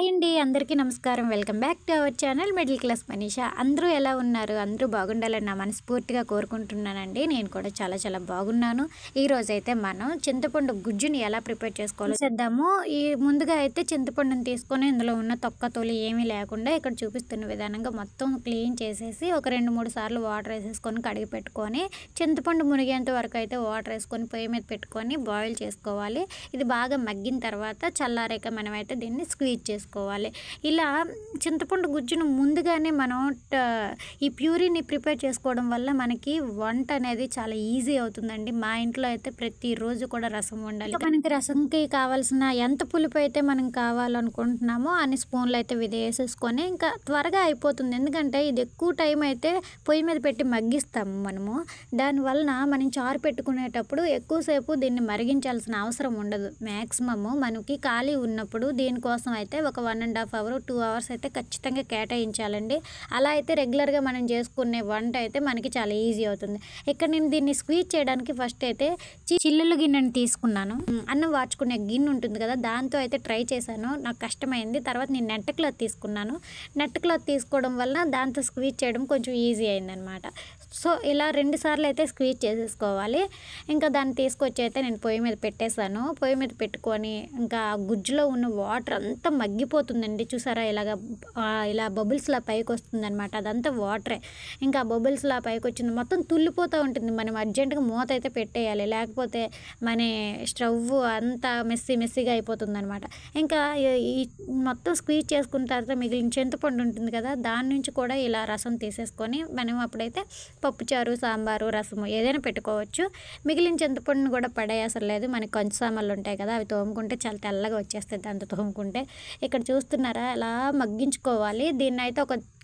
Hi అండి అందరికీ నమస్కారం. Welcome back to our channel middle class Manisha. అందరూ ఎలా ఉన్నారు? అందరూ బాగుండాలని నా మనస్ఫూర్తిగా కోరుకుంటున్నానండి. నేను కూడా చాలా చాలా బాగున్నాను. ఈరోజైతే మనం చింతపండు గుజ్జుని ఎలా ప్రిపేర్ చేసుకోవాలో చేద్దాము. ముందుగా అయితే చింతపండుని తీసుకొని ఇందులో ఉన్న తొక్క తొలి ఏమీ లేకుండా ఇక్కడ చూపిస్తున్న విధానంగా మొత్తం క్లీన్ చేసేసి ఒక 2-3 సార్లు వాటర్ వేసేసుకొని కడిగి పెట్టుకొని చింతపండు మునిగేంత వరకు అయితే వాటర్ వేసుకొని పొయ్యి మీద పెట్టుకొని బాయిల్ చేసుకోవాలి. ఇది బాగా మగ్గిన తర్వాత చల్లారాక మనమైతే దీన్ని స్క్వీజ్ చేసుకోవాలి. ఇలా చింతపండు గుజ్జును ముందుగానే మనం ఈ ప్యూరీని ప్రిపేర్ చేసుకోవడం వల్ల మనకి వంట అనేది చాలా ఈజీ అవుతుందండి. మా ఇంట్లో అయితే ప్రతిరోజు కూడా రసం వండాలి. మనకి రసంకి కావాల్సిన ఎంత పులుపు అయితే మనం కావాలనుకుంటున్నామో అన్ని స్పూన్లు అయితే వేసేసుకొని ఇంకా త్వరగా అయిపోతుంది. ఎందుకంటే ఇది ఎక్కువ టైం అయితే పొయ్యి మీద పెట్టి మగ్గిస్తాము మనము. దానివలన మనం చారు పెట్టుకునేటప్పుడు ఎక్కువసేపు దీన్ని మరిగించాల్సిన అవసరం ఉండదు. మ్యాక్సిమము మనకి ఖాళీ ఉన్నప్పుడు దీనికోసం అయితే ఒక 1.5 అవర్ 2 అవర్స్ అయితే ఖచ్చితంగా కేటాయించాలండి. అలా అయితే రెగ్యులర్గా మనం చేసుకునే వంట అయితే మనకి చాలా ఈజీ అవుతుంది. ఇక్కడ నేను దీన్ని స్క్వీజ్ చేయడానికి ఫస్ట్ అయితే చిల్లులు గిన్నెని తీసుకున్నాను. అన్నం వార్చుకునే గిన్నె ఉంటుంది కదా, దాంతో అయితే ట్రై చేశాను. నాకు కష్టమైంది. తర్వాత నేను నెట్ క్లాత్ తీసుకున్నాను. నెట్ క్లాత్ తీసుకోవడం వల్ల దాంతో స్క్వీజ్ చేయడం కొంచెం ఈజీ అయిందనమాట. సో ఇలా 2 సార్లు అయితే స్క్వీజ్ చేసేసుకోవాలి. ఇంకా దాన్ని తీసుకొచ్చి అయితే నేను పొయ్యి మీద పెట్టేశాను. పొయ్యి మీద పెట్టుకొని ఇంకా గుజ్జులో ఉన్న వాటర్ అంతా మగ్గిపోతుందండి. చూసారా ఇలా బబుల్స్లా పైకి వస్తుందన్నమాట. అదంతా వాటరే. ఇంకా బబుల్స్లా పైకి వచ్చింది మొత్తం తుల్లిపోతూ ఉంటుంది. మనం అర్జెంటుగా మూత అయితే పెట్టేయాలి, లేకపోతే మన స్టవ్ అంతా మెస్సీగా అయిపోతుందన్నమాట. ఇంకా ఈ మొత్తం స్క్వీజ్ చేసుకున్న తర్వాత మిగిలిన చింతపండు ఉంటుంది కదా, దాని నుంచి కూడా ఇలా రసం తీసేసుకొని మనం అప్పుడైతే పప్పుచారు, సాంబారు, రసము ఏదైనా పెట్టుకోవచ్చు. మిగిలిన చింతపండును కూడా పడేయసరం లేదు. మనకి కంచు సామాన్లు ఉంటాయి కదా, అవి తోముకుంటే చాలా తెల్లగా వచ్చేస్తుంది దాంతో తోముకుంటే. ఇక్కడ చూస్తున్నారా ఎలా మగ్గించుకోవాలి. దీన్ని అయితే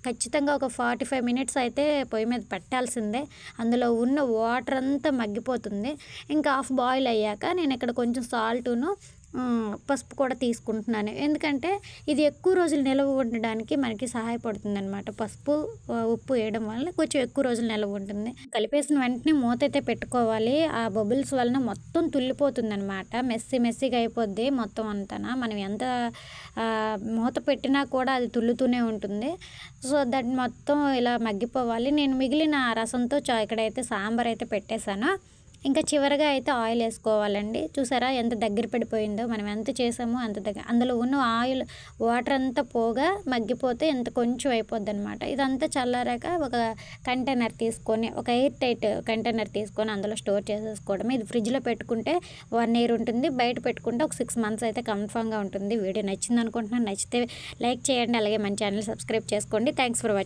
ఖచ్చితంగా ఒక 45 మినిట్స్ అయితే పొయ్యి మీద పెట్టాల్సిందే. అందులో ఉన్న వాటర్ అంతా మగ్గిపోతుంది. ఇంకా హాఫ్ బాయిల్ అయ్యాక నేను ఇక్కడ కొంచెం సాల్టును పసుపు కూడా తీసుకుంటున్నాను. ఎందుకంటే ఇది ఎక్కువ రోజులు నిల్వ ఉండడానికి మనకి సహాయపడుతుంది అనమాట. పసుపు ఉప్పు వేయడం వల్ల కొంచెం ఎక్కువ రోజులు నిల్వ ఉంటుంది. కలిపేసిన వెంటనే మూత అయితే పెట్టుకోవాలి. ఆ బబుల్స్ వలన మొత్తం తుల్లిపోతుంది అనమాట. మెస్సీగా అయిపోద్ది మొత్తం అంతా. మనం ఎంత మూత పెట్టినా కూడా అది తుల్లుతూనే ఉంటుంది. సో దాన్ని మొత్తం ఇలా మగ్గిపోవాలి. నేను మిగిలిన రసంతో ఇక్కడైతే సాంబార్ అయితే పెట్టేశాను. ఇంకా చివరిగా అయితే ఆయిల్ వేసుకోవాలండి. చూసారా ఎంత దగ్గర పడిపోయిందో. మనం ఎంత చేసామో అంత దగ్గర. అందులో ఉన్న ఆయిల్ వాటర్ అంతా పోగా మగ్గిపోతే ఎంత కొంచెం అయిపోద్ది అనమాట. ఇదంతా చల్లారాక ఒక కంటైనర్ తీసుకొని, ఒక ఎయిర్ టైట్ కంటైనర్ తీసుకొని అందులో స్టోర్ చేసేసుకోవడం. ఇది ఫ్రిడ్జ్లో పెట్టుకుంటే 1 ఇయర్ ఉంటుంది. బయట పెట్టుకుంటే ఒక 6 మంత్స్ అయితే కన్ఫామ్గా ఉంటుంది. వీడియో నచ్చింది అనుకుంటున్నాను. నచ్చితే లైక్ చేయండి. అలాగే మన ఛానల్ సబ్స్క్రైబ్ చేసుకోండి. Thanks for watching.